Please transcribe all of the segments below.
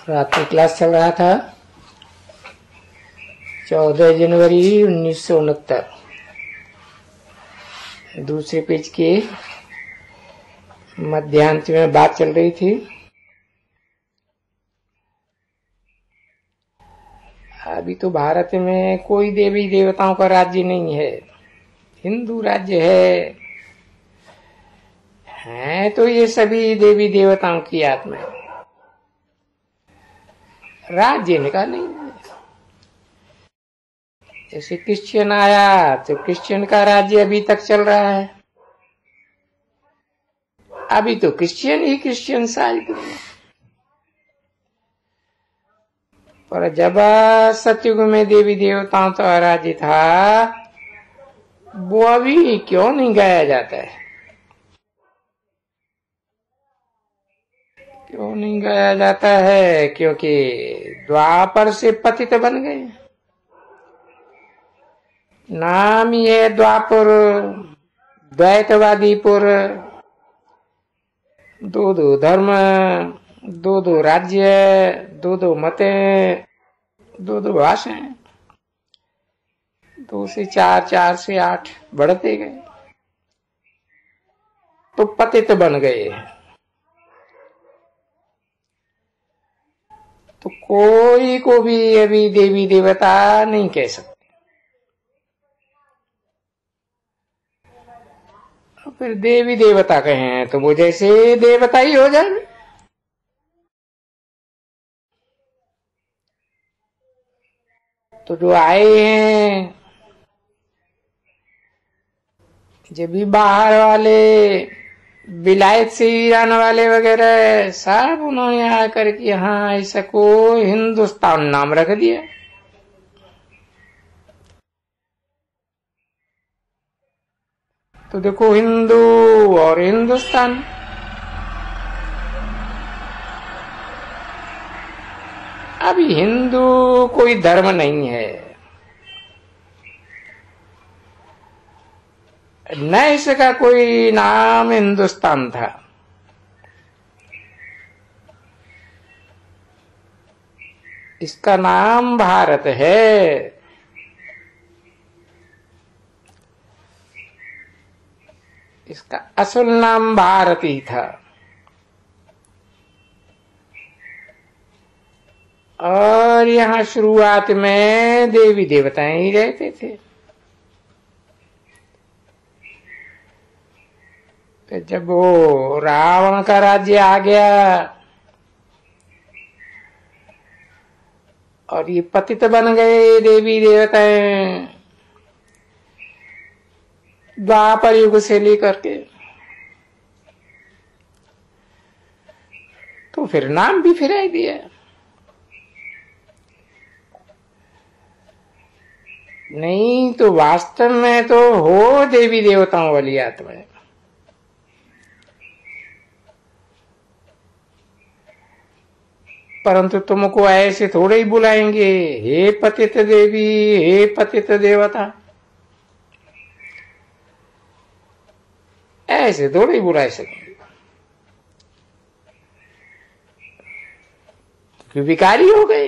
रात्रि क्लास चल रहा था 14 जनवरी 1969। दूसरे पेज के मध्यांत में बात चल रही थी। अभी तो भारत में कोई देवी देवताओं का राज्य नहीं है, हिंदू राज्य है तो ये सभी देवी देवताओं की आत्मा है, राज्य इनका नहीं है। जैसे क्रिश्चियन आया तो क्रिश्चियन का राज्य अभी तक चल रहा है, अभी तो क्रिश्चियन ही क्रिश्चियन साल के। पर जब सतयुग में देवी देवताओं का राज्य था, वो अभी क्यों नहीं गाया जाता है? क्यों नहीं गाया जाता है? क्योंकि द्वापर से पतित बन गए। नाम ही है द्वापर, द्वैतवादीपुर, दो धर्म, दो राज्य, दो मतें, दो भाषाएं, 2 से 4, 4 से 8 बढ़ते गए तो पतित बन गए। तो कोई को भी अभी देवी देवता नहीं कह सकते। फिर देवी देवता कहें तो वो जैसे देवता ही हो जाए। तो जो आए हैं, जब भी बाहर वाले, विलायत से ईरान वाले वगैरह, सब उन्होंने आकर के यहाँ ऐसा को हिंदुस्तान नाम रख दिया। तो देखो, हिंदू और हिंदुस्तान, अभी हिंदू कोई धर्म नहीं है, न इसका कोई नाम हिंदुस्तान था। इसका नाम भारत है। इसका असल नाम भारत ही था। और यहाँ शुरुआत में देवी देवताएं ही रहते थे। तो जब वो रावण का राज्य आ गया और ये पतित बन गए देवी देवताएं, द्वापर युग से लेकर के, तो फिर नाम भी फिराई दिया। नहीं तो वास्तव में तो हो देवी देवताओं वाली आत्मा है। परंतु तुमको ऐसे थोड़े ही बुलाएंगे, हे पतित देवी, हे पतित देवता, ऐसे थोड़े ही बुला सकेंगे। क्यों विकारी हो गए।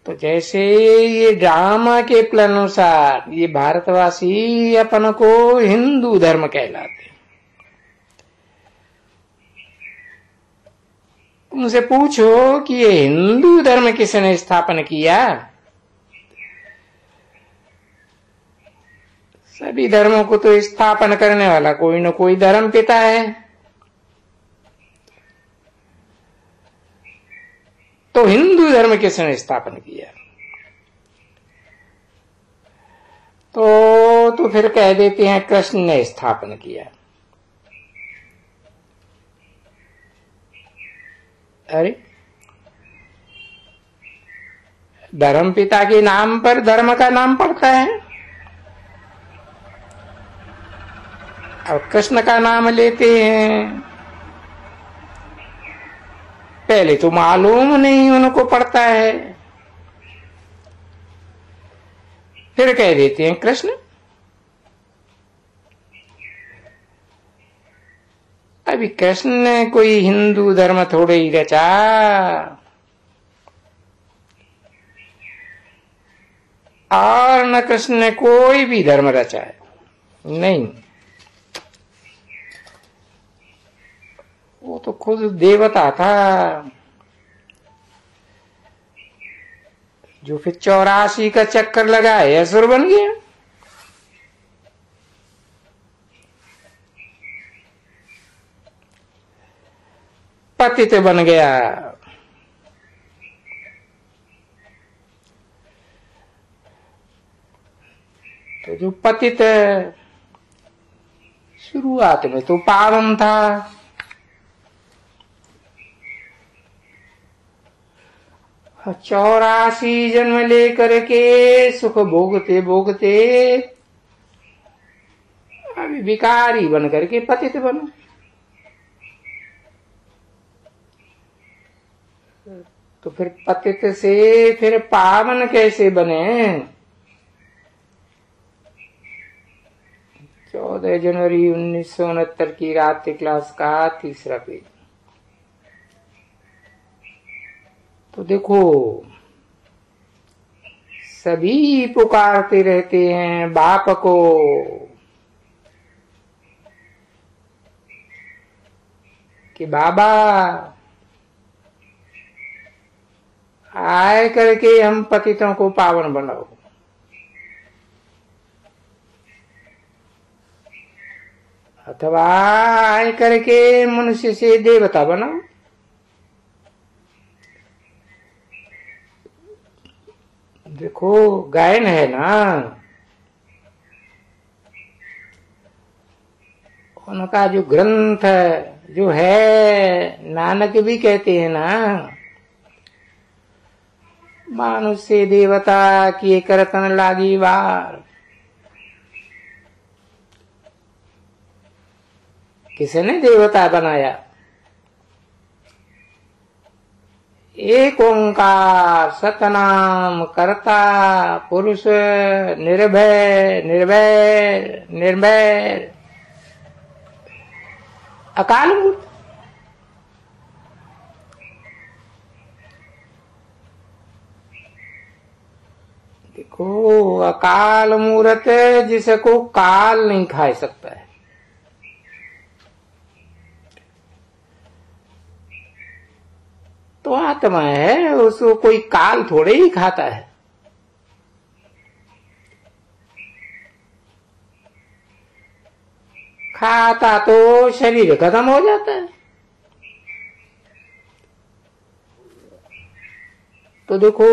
तो जैसे ये ड्रामा के प्लान अनुसार ये भारतवासी अपन को हिंदू धर्म कहलाते। उनसे पूछो कि ये हिंदू धर्म किसने स्थापन किया? सभी धर्मों को तो स्थापन करने वाला कोई न कोई धर्म पिता है। तो हिंदू धर्म किसने स्थापन किया? तो फिर कह देते हैं कृष्ण ने स्थापन किया। अरे, धर्म पिता के नाम पर धर्म का नाम पड़ता है, और कृष्ण का नाम लेते हैं। पहले तो मालूम नहीं उनको पड़ता है, फिर कह देते हैं कृष्ण। अभी कृष्ण ने कोई हिंदू धर्म थोड़े ही रचा, और न कृष्ण ने कोई भी धर्म रचा है, नहीं। वो तो खुद देवता था, जो फिर 84 का चक्कर लगाए असुर बन गया। पतित बन गया। तो जो पतित शुरुआत में तो पावन था, और 84 जन्म लेकर के सुख भोगते भोगते अभी भिखारी बन करके पतित बना। तो फिर पतित से फिर पावन कैसे बने? 14 जनवरी 1969 की रात्रि क्लास का 3रा पेज। तो देखो, सभी पुकारते रहते हैं बाप को, कि बाबा आए करके हम पतितों को पावन बनाओ। अथवा आए करके मनुष्य से देवता बनाओ। देखो, गायन है ना, उनका जो ग्रंथ जो है, नानक भी कहते हैं ना, मानुष से देवता किए करतन लागी वार। किसने देवता बनाया? एक ओंकार सतनाम करता पुरुष निर्भय निर्भय निर्भय अकाल मूर्त। देखो, अकाल मूर्त जिसको काल नहीं खा सकता है। तो आत्मा है, उसको कोई काल थोड़े ही खाता है। खाता तो शरीर खत्म हो जाता है। तो देखो,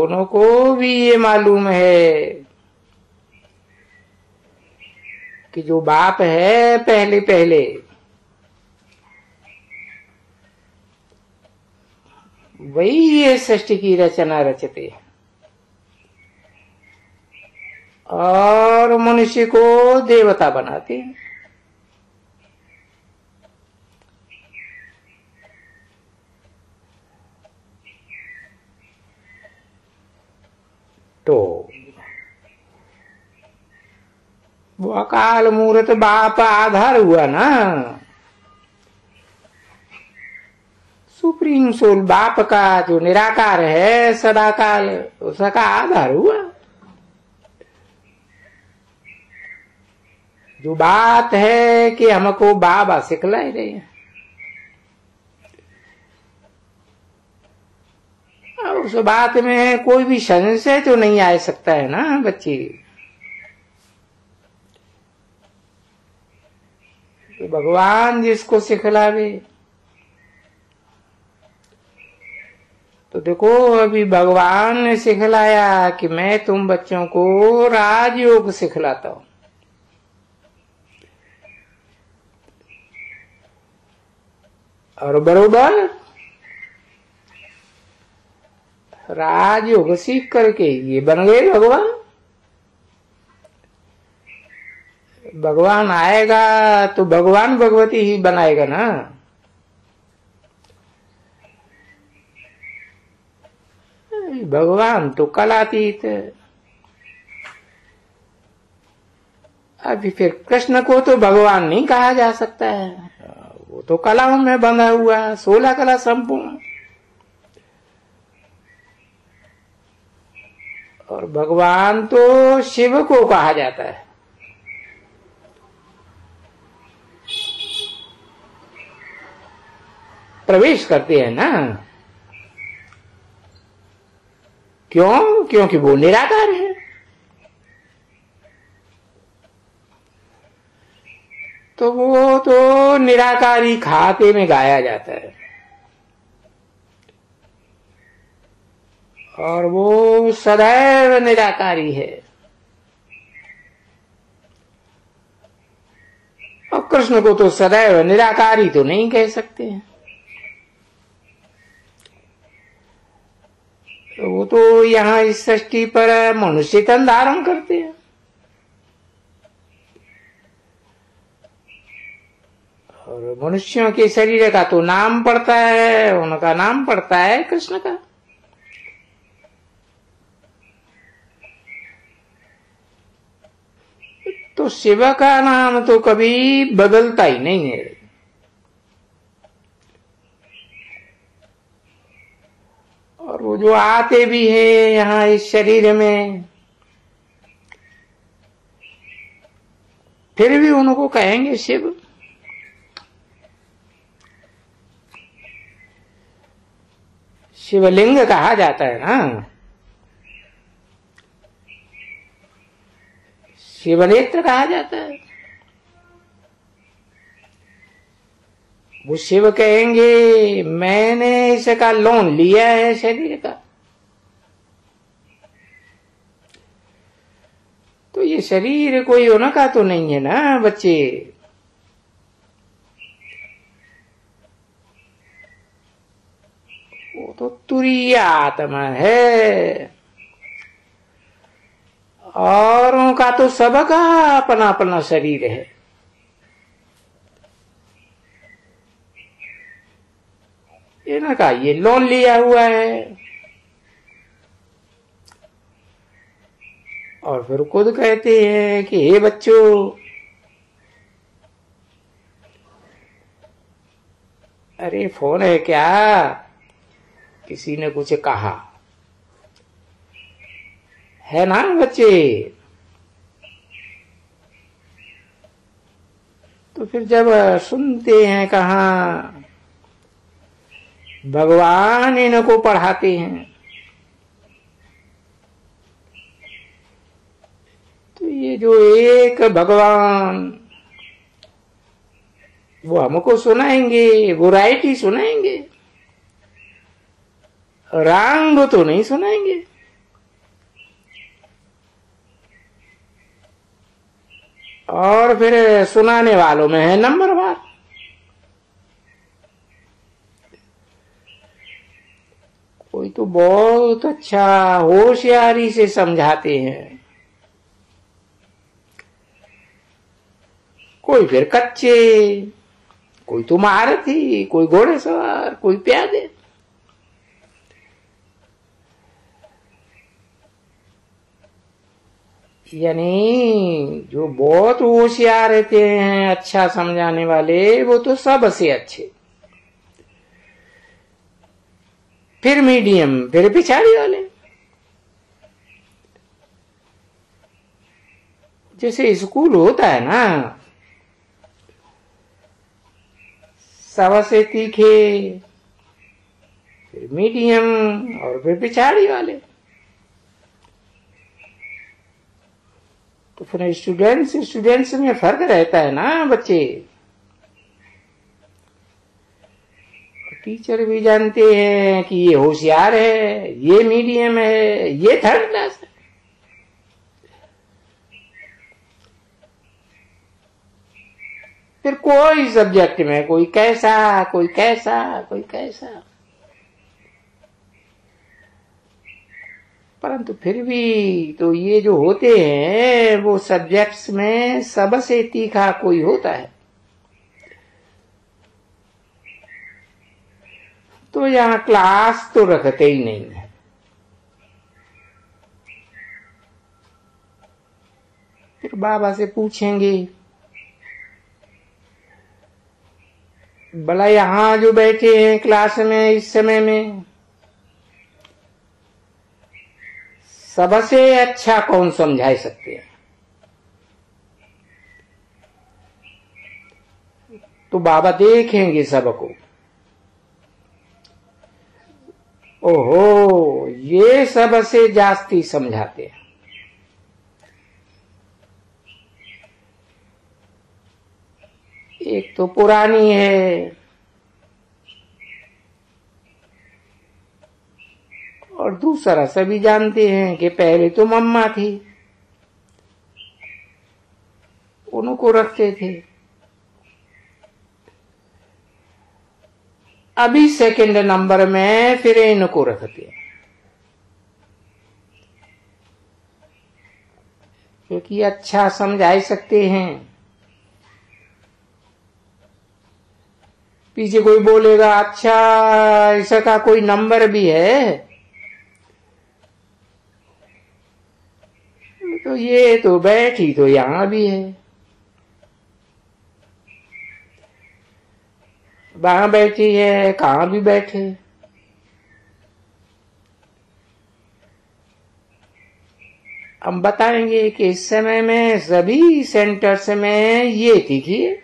उनको भी ये मालूम है कि जो बाप है पहले पहले वही ये सृष्टि की रचना रचते, और मनुष्य को देवता बनाते। तो वो अकाल मूर्त बाप आधार हुआ ना, सुप्रीम सोल बाप का जो निराकार है सदाकाल, उसका आधार हुआ। जो बात है कि हमको बाबा सिखलाए रहे हैं, उस बात में कोई भी संशय तो नहीं आ सकता है ना बच्ची। तो भगवान जिसको सिखलावे, तो देखो अभी भगवान ने सिखलाया कि मैं तुम बच्चों को राजयोग सिखलाता हूं। और बरोबर राजयोग सीख करके ये बन गए भगवान। भगवान आएगा तो भगवान भगवती ही बनाएगा ना। भगवान तो कलातीत। अभी फिर कृष्ण को तो भगवान नहीं कहा जा सकता है। तो कलाओं में बंधा हुआ, 16 कला संपूर्ण। और भगवान तो शिव को कहा जाता है। प्रवेश करते हैं ना, क्यों? क्योंकि वो निराकार है। तो वो तो निराकारी खाते में गाया जाता है, और वो सदैव निराकारी है। और कृष्ण को तो सदैव निराकारी तो नहीं कह सकते हैं। तो वो तो यहाँ इस सृष्टि पर मनुष्य तन धारण करते हैं। और मनुष्यों के शरीर का तो नाम पड़ता है, उनका नाम पड़ता है कृष्ण का। तो शिव का नाम तो कभी बदलता ही नहीं है। और वो जो आते भी हैं यहाँ इस शरीर में, फिर भी उनको कहेंगे शिव। शिवलिंग कहा जाता है ना, शिवनेत्र कहा जाता है। वो शिव कहेंगे मैंने इसका लोन लिया है शरीर का। तो ये शरीर कोई उनका तो नहीं है ना बच्चे। वो तो तुरीय आत्मा है, और उनका तो सबका अपना अपना शरीर है। इनका ये लोन लिया हुआ है। और फिर खुद कहते हैं कि हे बच्चों, अरे फोन है क्या? किसी ने कुछ कहा है ना बच्चे? तो फिर जब सुनते हैं कहाँ भगवान इनको पढ़ाते हैं, तो ये जो एक भगवान वो हमको सुनाएंगे, वो राइट ही सुनाएंगे, रॉन्ग तो नहीं सुनाएंगे। और फिर सुनाने वालों में है नंबरवार। कोई तो बहुत अच्छा होशियारी से समझाते हैं, कोई फिर कच्चे, कोई तो महारथी, कोई घोड़ेसवार, कोई प्यादे। यानी जो बहुत होशियार रहते हैं, अच्छा समझाने वाले, वो तो सबसे अच्छे। फिर मीडियम, फिर पिछाड़ी वाले। जैसे स्कूल होता है ना, सबसे तीखे, फिर मीडियम, और फिर पिछाड़ी वाले। तो फिर स्टूडेंट्स में फर्क रहता है ना बच्चे। टीचर भी जानते हैं कि ये होशियार है, ये मीडियम है, ये थर्ड क्लास है। फिर कोई सब्जेक्ट में कोई कैसा, कोई कैसा, कोई कैसा। परंतु फिर भी तो ये जो होते हैं वो सब्जेक्ट्स में सबसे तीखा कोई होता है। तो यहाँ क्लास तो रखते ही नहीं है। फिर बाबा से पूछेंगे, भला यहां जो बैठे हैं क्लास में इस समय में सबसे अच्छा कौन समझा सकते हैं? तो बाबा देखेंगे सबको, ओहो ये सबसे जास्ती समझाते हैं। एक तो पुरानी है और दूसरा सभी जानते हैं कि पहले तो मम्मा थी, उनको रखते थे, अभी सेकंड नंबर में फिर इनको रखते हैं, क्योंकि अच्छा समझा सकते हैं। पीछे कोई बोलेगा अच्छा इसका कोई नंबर भी है, तो ये तो बैठी तो यहां भी है, वहां बैठी है, कहां भी बैठे। हम बताएंगे कि इस समय में सभी सेंटर्स में ये तिथि है।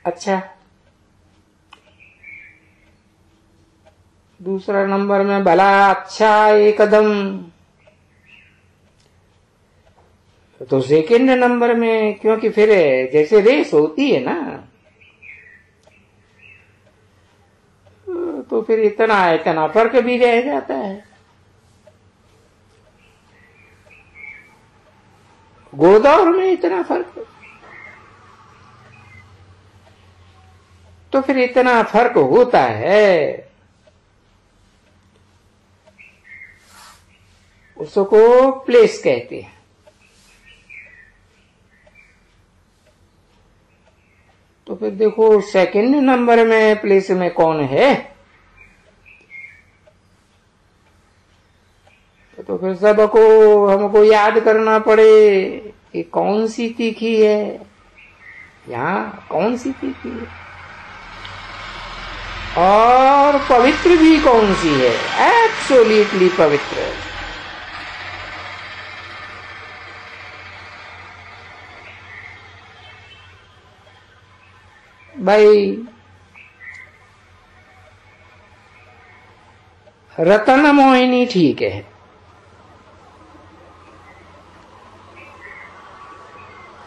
अच्छा, दूसरा नंबर में भला अच्छा एकदम, तो सेकंड नंबर में, क्योंकि फिर जैसे रेस होती है ना, तो फिर इतना फर्क भी रह जाता है। घोड़दौड़ में इतना फर्क, तो फिर इतना फर्क होता है, उसको प्लेस कहते हैं। तो फिर देखो सेकंड नंबर में प्लेस में कौन है, तो फिर सबको हमको याद करना पड़े कि कौन सी तिथि है, यहाँ कौन सी तिथि है, और पवित्र भी कौन सी है, एब्सोल्युटली पवित्र। भाई रतन मोहिनी ठीक है,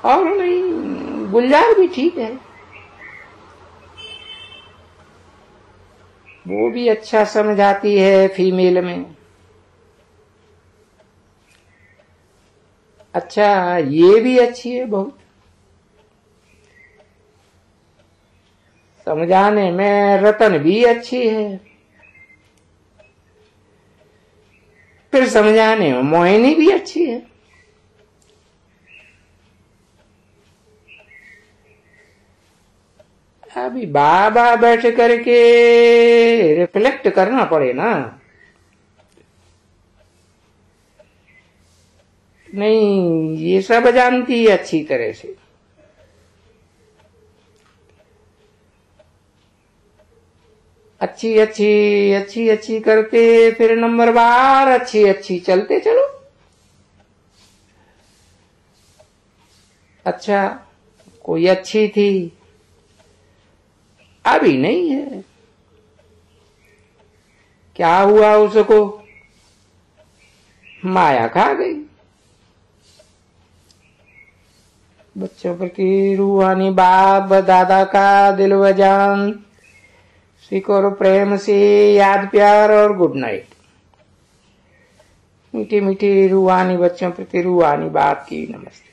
और नहीं गुलजार भी ठीक है, वो भी अच्छा समझाती है फीमेल में। अच्छा ये भी अच्छी है बहुत, समझाने में रतन भी अच्छी है, फिर समझाने में मोहिनी भी अच्छी है। अभी बाबा बैठ करके रिफ्लेक्ट करना पड़े ना, नहीं ये सब जानती है अच्छी तरह से। अच्छी अच्छी अच्छी अच्छी करते फिर नंबर बार अच्छी अच्छी चलते चलो। अच्छा कोई अच्छी थी, अभी नहीं है, क्या हुआ उसको, माया खा गई। बच्चों प्रति रूहानी बाप दादा का दिल व जान स्वीकार प्रेम से याद प्यार और गुड नाइट। मीठी मीठी रूहानी बच्चों प्रति रूहानी बाप की नमस्ते।